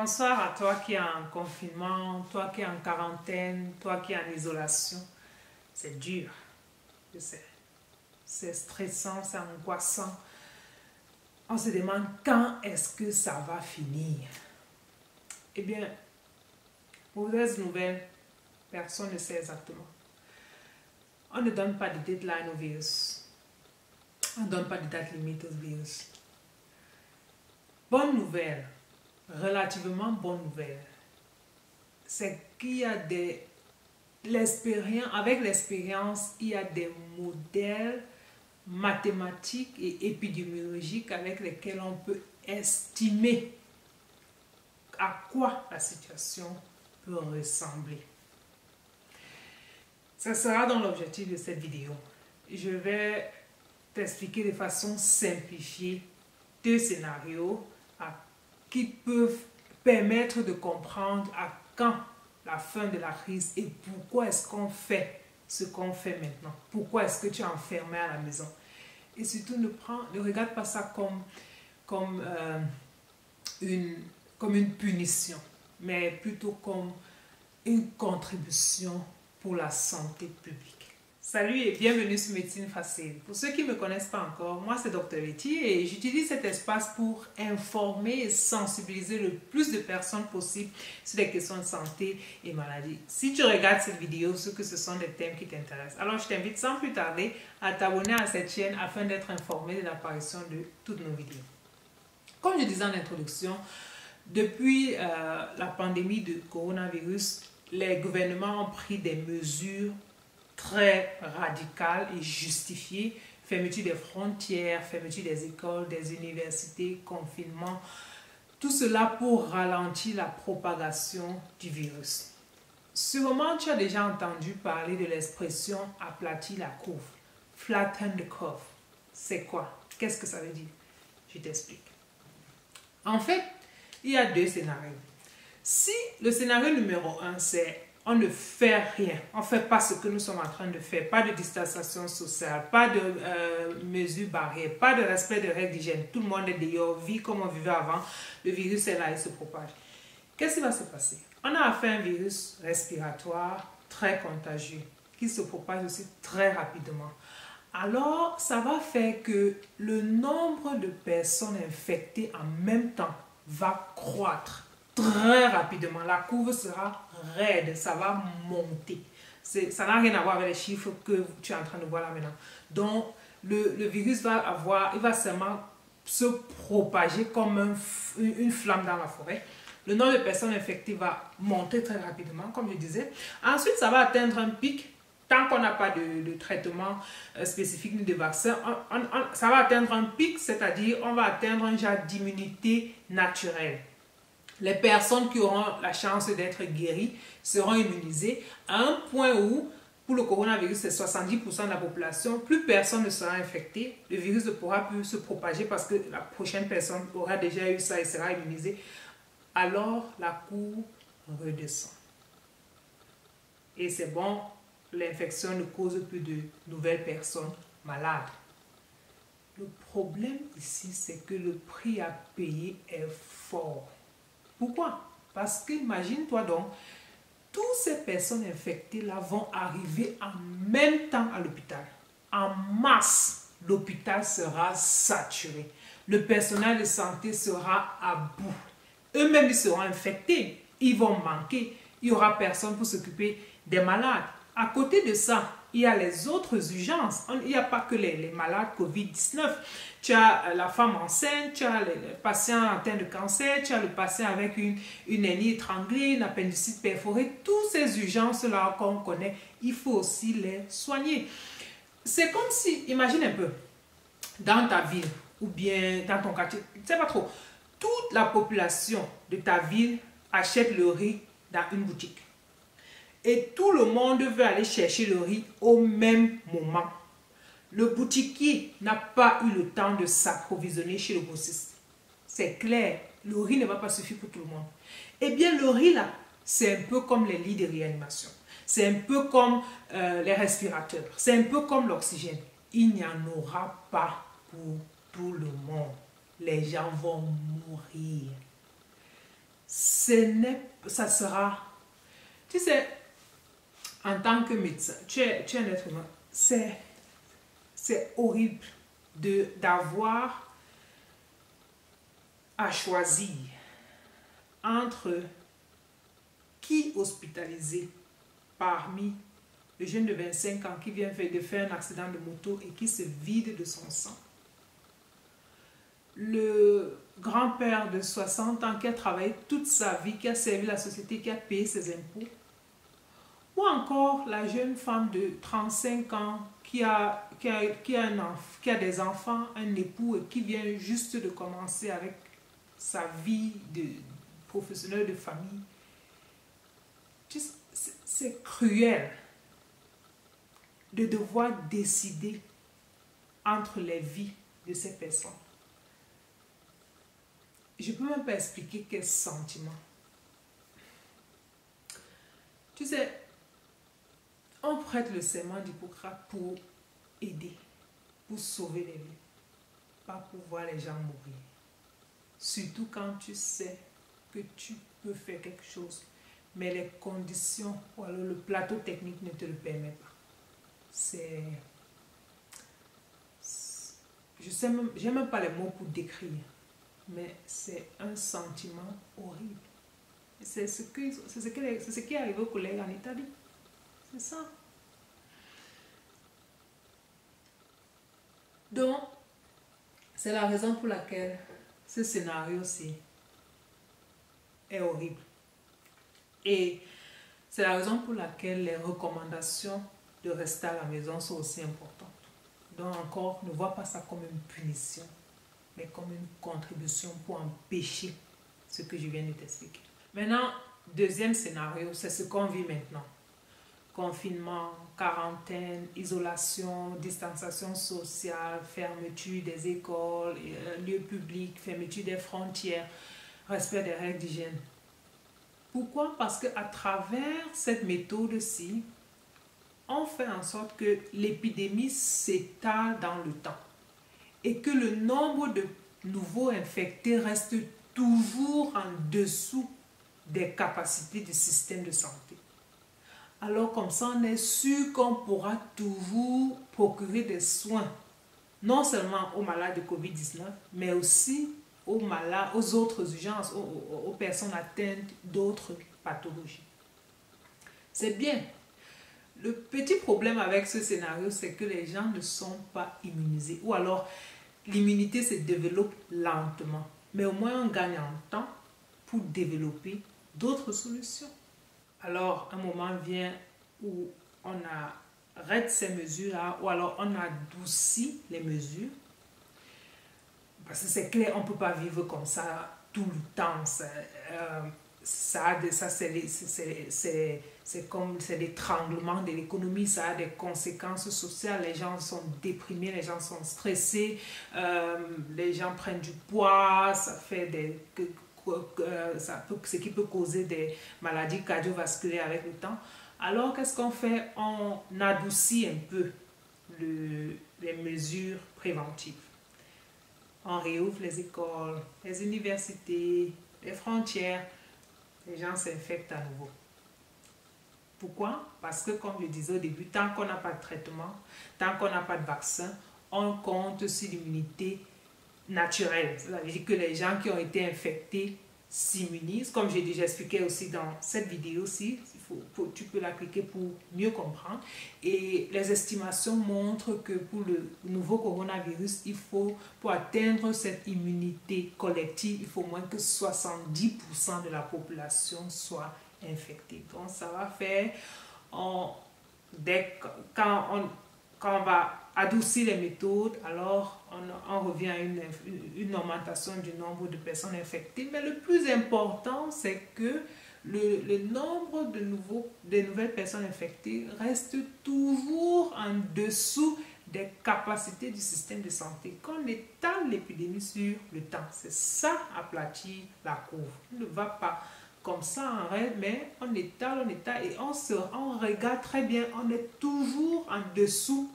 Bonsoir à toi qui es en confinement, toi qui es en quarantaine, toi qui es en isolation. C'est dur, je sais. C'est stressant, c'est angoissant. On se demande quand est-ce que ça va finir. Eh bien, mauvaise nouvelle, personne ne sait exactement. On ne donne pas de deadline au virus. On ne donne pas de date limite au virus. Bonne nouvelle, relativement bonne nouvelle, c'est qu'il y a avec l'expérience, il y a des modèles mathématiques et épidémiologiques avec lesquels on peut estimer à quoi la situation peut ressembler. Ça sera dans l'objectif de cette vidéo. Je vais t'expliquer de façon simplifiée 2 scénarios qui peuvent permettre de comprendre à quand la fin de la crise et pourquoi est-ce qu'on fait ce qu'on fait maintenant. Pourquoi est-ce que tu es enfermé à la maison. Et surtout, ne regarde pas ça comme une punition, mais plutôt comme une contribution pour la santé publique. Salut et bienvenue sur Médecine Facile. Pour ceux qui ne me connaissent pas encore, moi c'est Dr Letty et j'utilise cet espace pour informer et sensibiliser le plus de personnes possible sur les questions de santé et maladie. Si tu regardes cette vidéo, c'est que ce sont des thèmes qui t'intéressent. Alors je t'invite sans plus tarder à t'abonner à cette chaîne afin d'être informé de l'apparition de toutes nos vidéos. Comme je disais en introduction, depuis la pandémie de coronavirus, les gouvernements ont pris des mesures très radicales et justifiées. Fermeture des frontières, fermeture des écoles, des universités, confinement. Tout cela pour ralentir la propagation du virus. Sûrement, tu as déjà entendu parler de l'expression aplatir la courbe. Flatten the curve. C'est quoi? Qu'est-ce que ça veut dire? Je t'explique. En fait, il y a 2 scénarios. Si le scénario numéro 1, c'est on ne fait rien, on ne fait pas ce que nous sommes en train de faire, pas de distanciation sociale, pas de mesures barrières, pas de respect de règles d'hygiène, tout le monde est dehors, vit comme on vivait avant, le virus est là, il se propage. Qu'est-ce qui va se passer? On a affaire à un virus respiratoire très contagieux, qui se propage aussi très rapidement. Alors, ça va faire que le nombre de personnes infectées en même temps va croître très rapidement. La courbe sera raide, ça va monter. Ça n'a rien à voir avec les chiffres que tu es en train de voir là maintenant. Donc, le virus il va seulement se propager comme une flamme dans la forêt. Le nombre de personnes infectées va monter très rapidement, comme je disais. Ensuite, ça va atteindre un pic. Tant qu'on n'a pas de traitement spécifique ni de vaccin, ça va atteindre un pic, c'est-à-dire on va atteindre un genre d'immunité naturelle. Les personnes qui auront la chance d'être guéries seront immunisées à un point où, pour le coronavirus, c'est 70% de la population, plus personne ne sera infecté, le virus ne pourra plus se propager parce que la prochaine personne aura déjà eu ça et sera immunisée. Alors, la courbe redescend. Et c'est bon, l'infection ne cause plus de nouvelles personnes malades. Le problème ici, c'est que le prix à payer est fort. Pourquoi? Parce qu'imagine-toi donc, toutes ces personnes infectées-là vont arriver en même temps à l'hôpital. En masse, l'hôpital sera saturé. Le personnel de santé sera à bout. Eux-mêmes, ils seront infectés. Ils vont manquer. Il n'y aura personne pour s'occuper des malades. À côté de ça, il y a les autres urgences. Il n'y a pas que les malades COVID-19. Tu as la femme enceinte, tu as les patients atteints de cancer, tu as le patient avec une hernie étranglée, une appendicite perforée. Toutes ces urgences-là qu'on connaît, il faut aussi les soigner. C'est comme si, imagine un peu, dans ta ville ou bien dans ton quartier, je ne sais pas trop, toute la population de ta ville achète le riz dans une boutique. Et tout le monde veut aller chercher le riz au même moment. Le boutiquier n'a pas eu le temps de s'approvisionner chez le grossiste. C'est clair, le riz ne va pas suffire pour tout le monde. Eh bien, le riz là, c'est un peu comme les lits de réanimation. C'est un peu comme les respirateurs. C'est un peu comme l'oxygène. Il n'y en aura pas pour tout le monde. Les gens vont mourir. ça sera, tu sais, en tant que médecin, tu es un être humain, c'est horrible d'avoir à choisir entre qui hospitaliser parmi le jeune de 25 ans qui vient de faire un accident de moto et qui se vide de son sang. Le grand-père de 60 ans qui a travaillé toute sa vie, qui a servi la société, qui a payé ses impôts. Ou encore la jeune femme de 35 ans qui a des enfants, un époux et qui vient juste de commencer avec sa vie de professionnel de famille. C'est cruel de devoir décider entre les vies de ces personnes. Je ne peux même pas expliquer quel sentiment. Tu sais, on prête le serment d'Hippocrate pour aider, pour sauver les vies, pas pour voir les gens mourir. Surtout quand tu sais que tu peux faire quelque chose, mais les conditions ou alors le plateau technique ne te le permet pas. J'ai même pas les mots pour décrire, mais c'est un sentiment horrible. C'est ce qui est arrivé au collègue en Italie. C'est ça. Donc, c'est la raison pour laquelle ce scénario-ci est horrible. Et c'est la raison pour laquelle les recommandations de rester à la maison sont aussi importantes. Donc encore, ne vois pas ça comme une punition, mais comme une contribution pour empêcher ce que je viens de t'expliquer. Maintenant, deuxième scénario, c'est ce qu'on vit maintenant. Confinement, quarantaine, isolation, distanciation sociale, fermeture des écoles, lieux publics, fermeture des frontières, respect des règles d'hygiène. Pourquoi? Parce qu'à travers cette méthode-ci, on fait en sorte que l'épidémie s'étale dans le temps et que le nombre de nouveaux infectés reste toujours en dessous des capacités du système de santé. Alors comme ça, on est sûr qu'on pourra toujours procurer des soins, non seulement aux malades de COVID-19, mais aussi aux malades, aux autres urgences, aux personnes atteintes d'autres pathologies. C'est bien. Le petit problème avec ce scénario, c'est que les gens ne sont pas immunisés. Ou alors, l'immunité se développe lentement. Mais au moins, on gagne en temps pour développer d'autres solutions. Alors, un moment vient où on arrête ces mesures-là, ou alors on adoucit les mesures. Parce que c'est clair, on ne peut pas vivre comme ça tout le temps. C'est l'étranglement de l'économie, ça a des conséquences sociales, les gens sont déprimés, les gens sont stressés, les gens prennent du poids, ce qui peut causer des maladies cardiovasculaires avec le temps. Alors qu'est-ce qu'on fait? On adoucit un peu les mesures préventives. On réouvre les écoles, les universités, les frontières. Les gens s'infectent à nouveau. Pourquoi? Parce que, comme je disais au début, tant qu'on n'a pas de traitement, tant qu'on n'a pas de vaccin, on compte sur l'immunité naturelle. Ça veut dire que les gens qui ont été infectés s'immunisent. Comme j'ai déjà expliqué aussi dans cette vidéo-ci, tu peux la cliquer pour mieux comprendre. Et les estimations montrent que pour le nouveau coronavirus, pour atteindre cette immunité collective, il faut moins que 70% de la population soit infectée. Donc ça va faire, quand on va adoucir les méthodes, alors on revient à une augmentation du nombre de personnes infectées. Mais le plus important, c'est que le nombre de nouvelles personnes infectées reste toujours en dessous des capacités du système de santé. Qu'on étale l'épidémie sur le temps. C'est ça, aplatir la courbe. On ne va pas comme ça en règle, mais on étale et on regarde très bien, on est toujours en dessous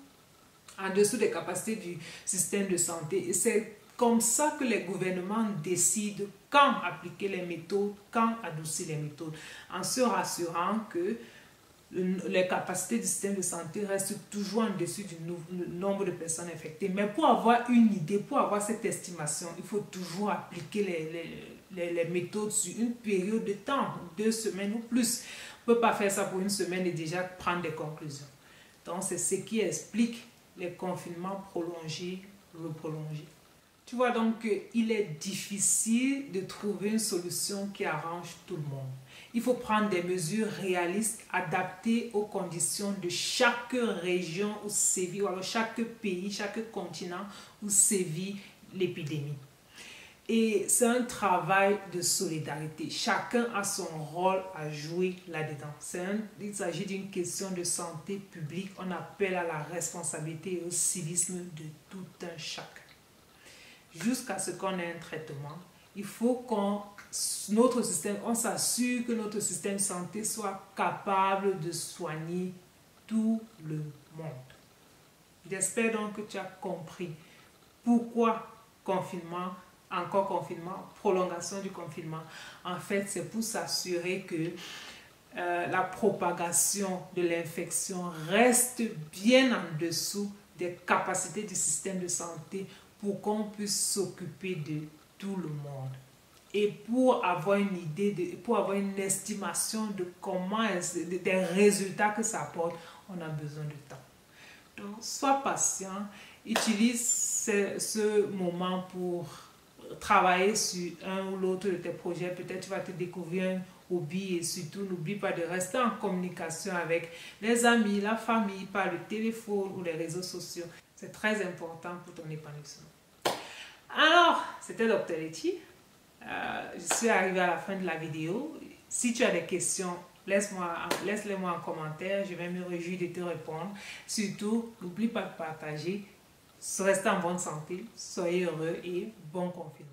des capacités du système de santé. Et c'est comme ça que les gouvernements décident quand appliquer les méthodes, quand adoucir les méthodes, en se rassurant que les capacités du système de santé restent toujours en dessus du nombre de personnes infectées. Mais pour avoir une idée, pour avoir cette estimation, il faut toujours appliquer les méthodes sur une période de temps, 2 semaines ou plus. On ne peut pas faire ça pour une semaine et déjà prendre des conclusions. Donc, c'est ce qui explique les confinements prolongés, reprolongés. Tu vois donc qu'il est difficile de trouver une solution qui arrange tout le monde. Il faut prendre des mesures réalistes, adaptées aux conditions de chaque région où sévit, ou alors chaque pays, chaque continent où sévit l'épidémie. Et c'est un travail de solidarité. Chacun a son rôle à jouer là-dedans. Il s'agit d'une question de santé publique. On appelle à la responsabilité et au civisme de tout un chacun. Jusqu'à ce qu'on ait un traitement, il faut on s'assure que notre système de santé soit capable de soigner tout le monde. J'espère donc que tu as compris pourquoi confinement, encore confinement, prolongation du confinement. En fait, c'est pour s'assurer que la propagation de l'infection reste bien en dessous des capacités du système de santé pour qu'on puisse s'occuper de tout le monde. Et pour avoir une idée, pour avoir une estimation de des résultats que ça apporte, on a besoin de temps. Donc, sois patient, utilise ce moment pour travailler sur un ou l'autre de tes projets. Peut-être tu vas te découvrir un hobby et surtout n'oublie pas de rester en communication avec les amis, la famille, par le téléphone ou les réseaux sociaux. C'est très important pour ton épanouissement. Alors, c'était Dr Letty. Je suis arrivée à la fin de la vidéo. Si tu as des questions, laisse-les-moi en commentaire. Je vais me réjouir de te répondre. Surtout, n'oublie pas de partager. Restez en bonne santé, soyez heureux et bon confinement.